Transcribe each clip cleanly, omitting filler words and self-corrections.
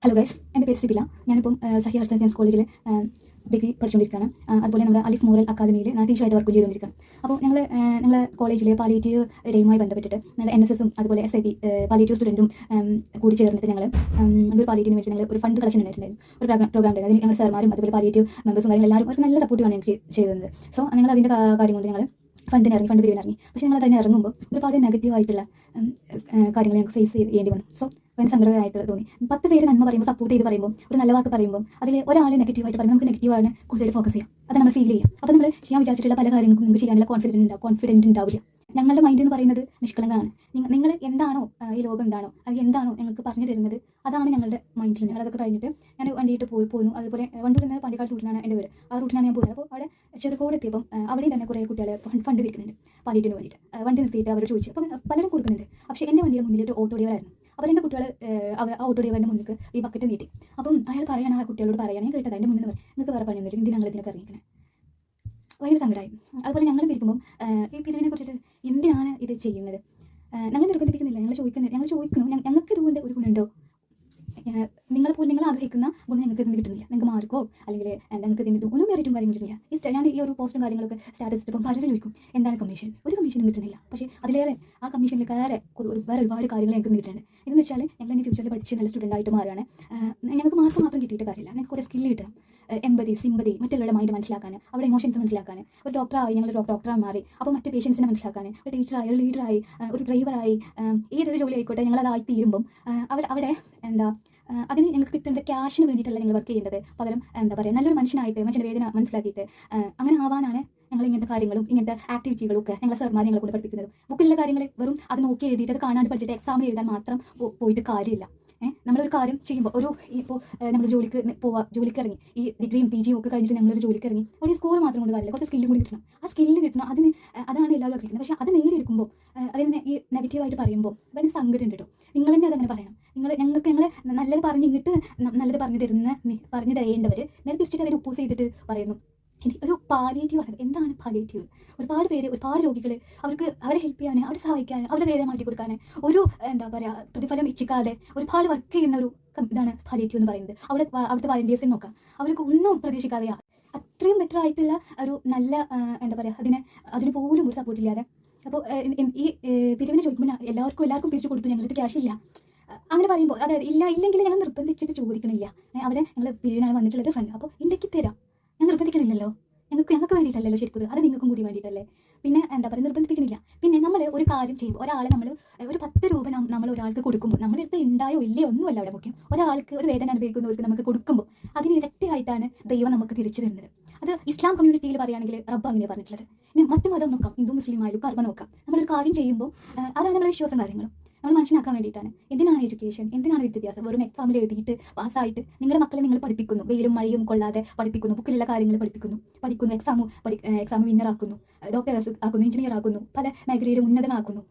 Hello guys, എൻ്റെ പേര് സിബില. ഞാനിപ്പം സഹി ഹയർ സയൻസ് കോളേജിൽ ഡിഗ്രി പഠിച്ചുകൊണ്ടിരിക്കുകയാണ്. അതുപോലെ നമ്മുടെ അലിഫ് മോറൽ അക്കാദമിയിൽ ഞാൻ ടീച്ചറായിട്ട് വർക്ക് ചെയ്തുകൊണ്ടിരിക്കുകയാണ്. അപ്പോൾ ഞങ്ങൾ കോളേജിൽ പാലിയേറ്റീവ് ഡേയുമായി ബന്ധപ്പെട്ടിട്ട് ഞങ്ങൾ NSSും അതുപോലെ SIP പാലിയേറ്റീവ് സ്റ്റുഡൻറ്റും കൂടി ചേർന്നിട്ട് ഞങ്ങൾ ഒരു പാലിയേറ്റീവിന് വേണ്ടി ഞങ്ങൾ ഒരു ഫണ്ട് കളക്ഷൻ ഉണ്ടായിട്ടുണ്ടായിരുന്നു. ഒരു പ്രോഗ്രാം ഉണ്ടായിരുന്നു. അതിന് ഞങ്ങൾ സാർമാരും അതുപോലെ പാലിയേറ്റീവ് മെമ്പേഴ്സും കാര്യങ്ങൾ എല്ലാവരും ഒരു നല്ല സപ്പോർട്ടീവാണ് ഞങ്ങൾക്ക് ചെയ്തത്. സോ ഞങ്ങൾ അതിൻ്റെ കാര്യം കൊണ്ട് ഞങ്ങൾ ഫണ്ട് പിരിവിന് ഇറങ്ങി. പക്ഷേ ഞങ്ങൾ അതിന് ഇറങ്ങുമ്പോൾ ഒരുപാട് നെഗറ്റീവായിട്ടുള്ള കാര്യങ്ങൾ ഞങ്ങൾക്ക് ഫേസ് ചെയ്യേണ്ടി വന്നു. സോ ഭയങ്കര സങ്കടമായിട്ട് തോന്നി. 10 പേര് നന്മ പറയുമ്പോൾ, സപ്പോർട്ട് ചെയ്ത് പറയുമ്പോൾ, ഒരു നല്ല വാക്ക് പറയുമ്പോൾ അതിൽ ഒരാൾ നെഗറ്റീവായിട്ട് പറയുമ്പോൾ നമുക്ക് നെഗറ്റീവാണ് കൂടുതൽ ഫോക്കസ് ചെയ്യാം. അത് നമ്മൾ ഫീൽ ചെയ്യാം. അപ്പോൾ നമ്മൾ ചെയ്യാൻ വിചാരിച്ചിട്ടുള്ള പല കാര്യങ്ങൾക്കും നമുക്ക് ചെയ്യാനുള്ള കോൺഫിഡൻറ്റ് ഉണ്ടാവില്ല. ഞങ്ങളുടെ മൈൻഡ് എന്ന് പറയുന്നത് നിഷ്കളങ്കമാണ്. നിങ്ങൾ എന്താണോ ഈ ലോകം എന്താണോ അത് എന്താണോ ഞങ്ങൾക്ക് പറഞ്ഞു തരുന്നത് അതാണ് ഞങ്ങളുടെ മൈൻഡിൽ. ഞങ്ങൾ അതൊക്കെ കഴിഞ്ഞിട്ട് ഞാൻ വണ്ടിയിട്ട് പോന്നു. അതുപോലെ വണ്ടി നിന്ന് പാണ്ടിക്കാട് റൂട്ടിനാണ് എൻ്റെ വീട്. ആ റൂട്ടിനാണ് ഞാൻ പോയത്. അപ്പോൾ അവിടെ ചെറുകോട് എത്തിയപ്പോൾ അവിടെയും തന്നെ കുറേ കുട്ടികൾ ഫണ്ട് പിരിക്കുന്നുണ്ട് പാലിയേറ്റീവിന് വേണ്ടിയിട്ട്. വണ്ടി നിർത്തിയിട്ട് അവർ ചോദിച്ചു. അപ്പോൾ പലരും കൊടുക്കുന്നുണ്ട്. പക്ഷേ എൻ്റെ വണ്ടിയുടെ മുന്നിൽ ഒരു ഓട്ടോ ഡ്രൈവറായിരുന്നു. അപ്പോൾ എൻ്റെ കുട്ടികൾ ആ ഓട്ടോ ഡ്രൈവറിൻ്റെ മുന്നിൽ ഈ ബക്കറ്റ് നീട്ടി. അപ്പം അയാൾ പറയാൻ ആ കുട്ടികളോട് പറയാൻ ഞാൻ കേട്ടത് എൻ്റെ മുന്നിൽ നിങ്ങൾക്ക് വേറെ പണിയൊന്നും എന്തിനാണ് ഞങ്ങൾ ഇതിനൊക്കെ ഇറങ്ങിക്കുന്നത്. ഭയങ്കര സങ്കടമായി. അതുപോലെ ഞങ്ങൾ പിരിക്കുമ്പം ഈ പിരിവിനെ കുറിച്ചിട്ട് എന്തിനാണ് ഇത് ചെയ്യുന്നത്? ഞങ്ങൾ നിർബന്ധിപ്പിക്കുന്നില്ല. ഞങ്ങൾ ചോദിക്കുന്നു ഞങ്ങൾക്ക് ഇതുകൊണ്ട് ഒരു ഗുണമുണ്ടോ? നിങ്ങൾ ആഗ്രഹിക്കുന്ന ഗുണം ഞങ്ങൾക്ക് ഇതിന് കിട്ടുന്നില്ല. നിങ്ങൾക്ക് മാർക്കോ അല്ലെങ്കിൽ ഞങ്ങൾക്ക് ഇതിന് ഒന്നും മെറിറ്റും കാര്യങ്ങളും കിട്ടുന്നില്ല. ഞാൻ ഈ ഒരു പോസ്റ്റും കാര്യങ്ങളൊക്കെ സ്റ്റാറ്റസ് ഇട്ടപ്പം പലരും ചോദിക്കും എന്താണ് കമ്മീഷൻ? ഒരു കമ്മീഷനും കിട്ടുന്നില്ല. പക്ഷേ അതിലേറെ ആ കമ്മീഷനിൽ വേറെ ഒരുപാട് കാര്യങ്ങൾ ഞങ്ങൾക്ക് കിട്ടുന്നുണ്ട്. ഇതെന്ന് വെച്ചാൽ ഞങ്ങൾ ഇനി ഫ്യൂച്ചറിൽ പഠിച്ച് നല്ല സ്റ്റുഡൻ്റ് ആയിട്ട് മാറുകയാണ്. ഞങ്ങൾക്ക് മാർക്ക് മാത്രം കിട്ടിയിട്ട് കാര്യമില്ല. ഞങ്ങൾക്ക് കുറേ സ്കില്ല് കിട്ടണം. എമ്പതി, സിമ്പതി, മറ്റുള്ളവരുടെ മൈൻഡ് മനസ്സിലാക്കാൻ, അവരുടെ ഇമോഷൻസ് മനസ്സിലാക്കാൻ. ഒരു ഡോക്ടറായി ഞങ്ങൾ ഡോക്ടറായി മാറി. അപ്പോൾ മറ്റു പേഷ്യൻസിനെ മനസ്സിലാക്കാൻ, ഒരു ടീച്ചറായി, ഒരു ലീഡറായി, ഒരു ഡ്രൈവറായി, ഏതൊരു ജോലി ആയിക്കോട്ടെ ഞങ്ങളതായി തീരുമ്പം അവിടെ അതിന് ഞങ്ങൾക്ക് കിട്ടേണ്ട ക്യാഷിന് വേണ്ടിയിട്ടല്ല ഞങ്ങൾ വർക്ക് ചെയ്യേണ്ടത്. പകരം നല്ലൊരു മനുഷ്യനായിട്ട് മനുഷ്യൻ്റെ വേദന മനസ്സിലാക്കിയിട്ട് അങ്ങനെ ആവാനാണ് ഞങ്ങൾ ഇങ്ങനത്തെ കാര്യങ്ങളും ഇങ്ങനത്തെ ആക്ടിവിറ്റികളും ഒക്കെ ഞങ്ങൾ സാർമാർ ഞങ്ങളെ കൊണ്ട് പഠിപ്പിക്കുന്നത്. ബുക്കിലുള്ള കാര്യങ്ങൾ വെറും അത് നോക്കി എഴുതിയിട്ട് അത് കാണാണ്ട് പഠിച്ചിട്ട് എക്സാം എഴുതാൻ മാത്രം പോയിട്ട് കാര്യമില്ല. നമ്മളൊരു കാര്യം ചെയ്യുമ്പോൾ ഇപ്പോൾ നമ്മൾ ജോലിക്ക് ഇറങ്ങി ഈ ഡിഗ്രിയും PG ഒക്കെ കഴിഞ്ഞിട്ട് നമ്മളൊരു ജോലിക്ക് ഇറങ്ങി ഒരു സ്കോർ മാത്രം കൊണ്ട് കാര്യമില്ല. കുറച്ച് സ്കില്ലും കൂടി കിട്ടണം. ആ സ്കില്ല് കിട്ടണം. അതാണ് എല്ലാവരും ആഗ്രഹിക്കുന്നത്. പക്ഷേ അത് നേടിയെടുക്കുമ്പോൾ അതിനെ ഈ നെഗറ്റീവായിട്ട് പറയുമ്പോൾ ഭയങ്കര സങ്കടം ഉണ്ട് കേട്ടോ. നിങ്ങൾ തന്നെ അതങ്ങനെ പറയണം. ഞങ്ങളെ നല്ലത് പറഞ്ഞിട്ട് നല്ലത് പറഞ്ഞു തരേണ്ടവർ നേരെ തിരിച്ചിട്ട് അതിനെ ഒപ്പോസ് ചെയ്തിട്ട് പറയുന്നു. ഒരു പാലിയേറ്റീവ് ആണ്. എന്താണ് പാലിയേറ്റീവ്? ഒരുപാട് പേര്, ഒരുപാട് രോഗികൾ അവരെ ഹെൽപ്പ് ചെയ്യാൻ, അവരെ സഹായിക്കാൻ, അവരുടെ വേദന മാറ്റി കൊടുക്കാൻ ഒരു പ്രതിഫലം ഇച്ഛിക്കാതെ ഒരുപാട് വർക്ക് ചെയ്യുന്ന ഒരു ഇതാണ് പാലിയേറ്റീവ് എന്ന് പറയുന്നത്. അവിടുത്തെ വളണ്ടിയേഴ്സിനെ നോക്കാം. അവർക്ക് ഒന്നും പ്രതീക്ഷിക്കാതെ അത്രയും ബെറ്റർ ആയിട്ടുള്ള ഒരു നല്ല അതിന് പോലും ഒരു സപ്പോർട്ടില്ലാതെ. അപ്പോൾ ഈ പിരിവിനെ ചോദിക്കുമ്പോൾ എല്ലാവർക്കും പിരിച്ചു കൊടുത്തു. ഞങ്ങൾക്ക് ക്യാഷ് ഇല്ല അങ്ങനെ പറയുമ്പോൾ അതായത് ഇല്ലെങ്കിൽ ഞങ്ങൾ നിർബന്ധിച്ചിട്ട് ചോദിക്കണില്ല. അവിടെ ഞങ്ങൾ പിരിവിനാണ് വന്നിട്ടുള്ളത് ഫണ്ട്. അപ്പോൾ ഉണ്ടെങ്കിൽ തരാം. ഞാൻ നിർബന്ധിക്കണില്ലല്ലോ. ഞങ്ങൾക്ക് വേണ്ടിയിട്ടല്ലല്ലോ ശരിക്കും. അത് നിങ്ങൾക്കും കൂടി വേണ്ടിയിട്ടല്ലേ. പിന്നെ നിർബന്ധിപ്പിക്കണില്ല. പിന്നെ നമ്മൾ ഒരു കാര്യം ചെയ്യുമ്പോൾ ഒരാളെ നമ്മൾ ഒരു 10 രൂപ നമ്മൾ ഒരാൾക്ക് കൊടുക്കുമ്പോൾ നമ്മുടെ അടുത്ത് ഉണ്ടായോ ഇല്ലയോ ഒന്നുമല്ല അവിടെ മുഖ്യം. ഒരാൾക്ക് ഒരു വേദന അനുഭവിക്കുന്നവർക്ക് നമുക്ക് കൊടുക്കുമ്പോൾ അതിന് ഇരട്ടിയായിട്ടാണ് ദൈവം നമുക്ക് തിരിച്ചു തരുന്നത്. അത് ഇസ്ലാം കമ്മ്യൂണിറ്റിയിൽ പറയുകയാണെങ്കിൽ റബ്ബ് അങ്ങനെ പറഞ്ഞിട്ടുള്ളത്. ഇനി മറ്റു മതം നോക്കാം, ഹിന്ദു മുസ്ലിം ആയാലും കർമ്മ നോക്കാം. നമ്മളൊരു കാര്യം ചെയ്യുമ്പോൾ അതാണ് നമ്മുടെ വിശ്വാസം കാര്യങ്ങളും നമ്മൾ മനസ്സിലാക്കാൻ വേണ്ടിയിട്ടാണ്. എന്തിനാണ് എഡ്യൂക്കേഷൻ? എന്തിനാണ് വിദ്യാഭ്യാസം? വെറും എക്സാമിൽ എഴുതിയിട്ട് പാസ്സായിട്ട് നിങ്ങളുടെ മക്കളെ നിങ്ങൾ പഠിപ്പിക്കുന്നു. വെയിലും മഴയും കൊള്ളാതെ പഠിപ്പിക്കുന്നു. ബുക്കിലുള്ള കാര്യങ്ങൾ പഠിക്കുന്നു. എക്സാം വിന്നറാക്കുന്നു, ഡോക്ടേഴ്സ് ആക്കുന്നു, എഞ്ചിനീയർ ആക്കുന്നു, പല മേഖലയിലും ഉന്നതനാക്കുന്നു.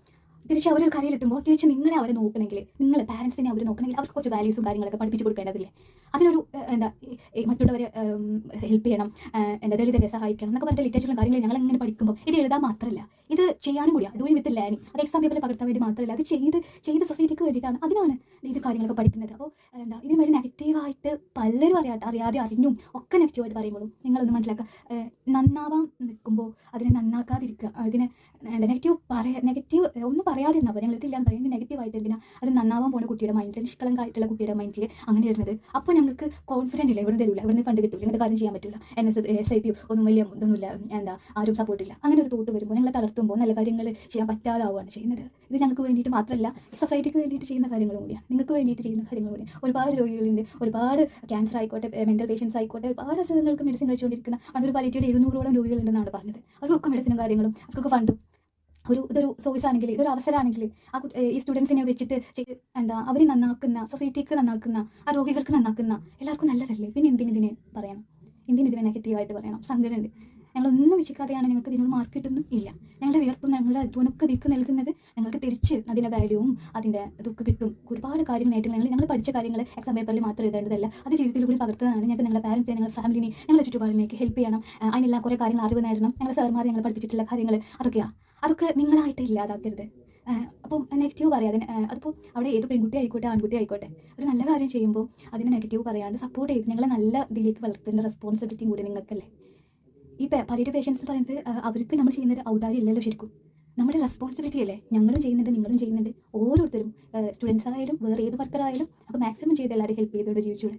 തിരിച്ച് അവരൊരു കാര്യത്തിലെത്തുമ്പോൾ തിരിച്ച് നിങ്ങളെ അവരെ നോക്കണമെങ്കിൽ, നിങ്ങൾ പാരൻസിനെ അവർ നോക്കണമെങ്കിൽ അവർക്ക് കുറച്ച് വാല്യൂസും കാര്യങ്ങളൊക്കെ പഠിപ്പിച്ച് കൊടുക്കേണ്ടതില്ലേ? അതിനൊരു മറ്റുള്ളവരെ ഹെൽപ്പ് ചെയ്യണം, ദളിതരെ സഹായിക്കണം എന്നൊക്കെ പറഞ്ഞിട്ട് ലിറ്ററേച്ചറിലും കാര്യങ്ങൾ ഞങ്ങൾ ഇങ്ങനെ പഠിക്കുമ്പോൾ ഇത് എഴുതാൻ മാത്രമല്ല, ഇത് ചെയ്യാനും കൂടിയാണ്. Doing with learning. അത് എക്സാം പേപ്പറിൽ പകർത്താൻ വേണ്ടി മാത്രമല്ല, അത് ചെയ്ത് സൊസൈറ്റിക്ക് വേണ്ടിയിട്ടാണ്. അതിനാണ് ഇത് കാര്യങ്ങളൊക്കെ പഠിക്കുന്നത്. അപ്പോൾ ഇതിന് വേണ്ടി നെഗറ്റീവായിട്ട് പലരും അറിയാതെ അറിഞ്ഞും ഒക്കെ നെഗറ്റീവായിട്ട് പറയുമ്പോഴും നിങ്ങളൊന്ന് മനസ്സിലാക്കുക. നന്നാവാൻ നിൽക്കുമ്പോൾ അതിനെ നന്നാക്കാതിരിക്കുക. അതിനെ നെഗറ്റീവ് ഒന്നും പറയാതിരുന്നാൽ അപ്പോൾ ഞങ്ങൾ എത്തില്ലാന്ന് പറയുന്നത് നെഗറ്റീവായിട്ട് എന്തിനാ അത് നന്നാവാൻ പോകുന്ന കുട്ടിയുടെ മൈൻഡിൽ, നിഷ്കളങ്കായിട്ടുള്ള കുട്ടിയുടെ മൈൻഡിൽ അങ്ങനെ വരുന്നത്. അപ്പോൾ ഞങ്ങൾക്ക് കോൺഫിഡൻ്റ് ഇല്ല. ഇവിടെ തരില്ല, ഇവിടുന്ന് ഫണ്ട് കിട്ടില്ല, ഇങ്ങനത്തെ കാര്യം ചെയ്യാൻ പറ്റില്ല, SIP ഒന്നും വലിയ ഇതൊന്നുമില്ല, ആരും സപ്പോർട്ടില്ല. അങ്ങനെ ഒരു തോട്ട് വരുമ്പോൾ ഞങ്ങളെ തളർത്തുമ്പോൾ നല്ല കാര്യങ്ങൾ ചെയ്യാൻ പറ്റാതാവുകയാണ് ചെയ്യുന്നത്. ഇത് ഞങ്ങൾക്ക് വേണ്ടിയിട്ട് മാത്രമല്ല, സൊസൈറ്റിക്ക് വേണ്ടിയിട്ട് ചെയ്യുന്ന കാര്യങ്ങളും കൂടിയാണ്, നിങ്ങൾക്ക് വേണ്ടിയിട്ട് ചെയ്യുന്ന കാര്യങ്ങൾ കൂടിയാണ്. ഒരുപാട് രോഗികളുണ്ട്, ഒരുപാട് ക്യാൻസർ ആയിക്കോട്ടെ, മെൻ്റൽ പേഷ്യൻസ് ആയിക്കോട്ടെ, ഒരുപാട് അസുഖങ്ങൾക്ക് മെഡിസിൻ കഴിച്ചുകൊണ്ടിരിക്കുന്ന ഒരു പാലിയേറ്റീവിൽ 700ഓളം രോഗികളുണ്ടെന്നാണ് പറഞ്ഞത്. അവർക്കൊക്കെ മെഡിസിനും കാര്യങ്ങളും അവർക്കൊക്കെ ഫണ്ടും ഇതൊരു സർവീസ് ആണെങ്കിൽ, ഇതൊരു അവസരമാണെങ്കിൽ ഈ സ്റ്റുഡൻസിനെ വെച്ചിട്ട് അവർ നന്നാക്കുന്ന, സൊസൈറ്റിക്ക് നന്നാക്കുന്ന, ആ രോഗികൾക്ക് നന്നാക്കുന്ന എല്ലാവർക്കും നല്ലതല്ലേ? പിന്നെ എന്തിനെ പറയണം? എന്തിനെ നെഗറ്റീവായിട്ട് പറയണം? സങ്കടമുണ്ട്. ഞങ്ങളൊന്നും വെച്ചിക്കാതെയാണ് ഞങ്ങൾക്ക് ഇതിനോട് മാർക്ക് കിട്ടുന്നും ഇല്ല. ഞങ്ങളുടെ വിയർപ്പും ഞങ്ങളുടെ അധ്വാനമൊക്കെ ഇതിക്ക് നൽകുന്നത് ഞങ്ങൾക്ക് തിരിച്ച് അതിൻ്റെ വാല്യൂവും അതിൻ്റെ ഇതൊക്കെ കിട്ടും. ഒരുപാട് കാര്യങ്ങളായിട്ട് ഞങ്ങൾ പഠിച്ച കാര്യങ്ങൾ എക്സാം പേപ്പറിൽ മാത്രം എഴുതേണ്ടതല്ല, അത് ജീവിതത്തിൽ കൂടി പകർത്തുന്നതാണ്. ഞങ്ങൾക്ക് ഞങ്ങളുടെ പാരൻസിനെ, ഞങ്ങളുടെ ഫാമിലിനെ, ഞങ്ങളുടെ ചുറ്റുപാടിലേക്ക് ഹെൽപ്പ് ചെയ്യണം. അതിനെല്ലാം കുറേ കാര്യങ്ങൾ അറിവ് നേടണം. ഞങ്ങളുടെ സാർമാർ ഞങ്ങൾ പഠിപ്പിച്ചിട്ടുള്ള കാര്യങ്ങൾ അതൊക്കെ നിങ്ങളായിട്ട് ഇല്ലാതാക്കരുത്. അപ്പം നെഗറ്റീവ് പറയാതെ അതിപ്പോൾ അവിടെ ഏത് പെൺകുട്ടി ആയിക്കോട്ടെ ആൺകുട്ടി ആയിക്കോട്ടെ ഒരു നല്ല കാര്യം ചെയ്യുമ്പോൾ അതിന് നെഗറ്റീവ് പറയാണ്ട് സപ്പോർട്ട് ചെയ്ത് ഞങ്ങളെ നല്ല ഇതിലേക്ക് വളർത്തേണ്ട റെസ്പോൺസിബിലിറ്റിയും കൂടി നിങ്ങൾക്കല്ലേ. ഈ പാലിയേറ്റീവ് പേഷ്യൻസ് പറയുന്നത് അവർക്ക് നമ്മൾ ചെയ്യുന്ന ഒരു ഔദാര്യം ഇല്ലല്ലോ ശരിക്കും, നമ്മുടെ റെസ്പോൺസിബിലിറ്റി അല്ലേ. ഞങ്ങളും ചെയ്യുന്നുണ്ട്, നിങ്ങളും ചെയ്യുന്നുണ്ട്, ഓരോരുത്തരും സ്റ്റുഡൻസ് ആയാലും വേറെ ഏത് വർക്കറായാലും അപ്പോൾ മാക്സിമം ചെയ്ത് എല്ലാവരും ഹെൽപ്പ് ചെയ്തുകൊണ്ട് ജീവിച്ചൂടെ.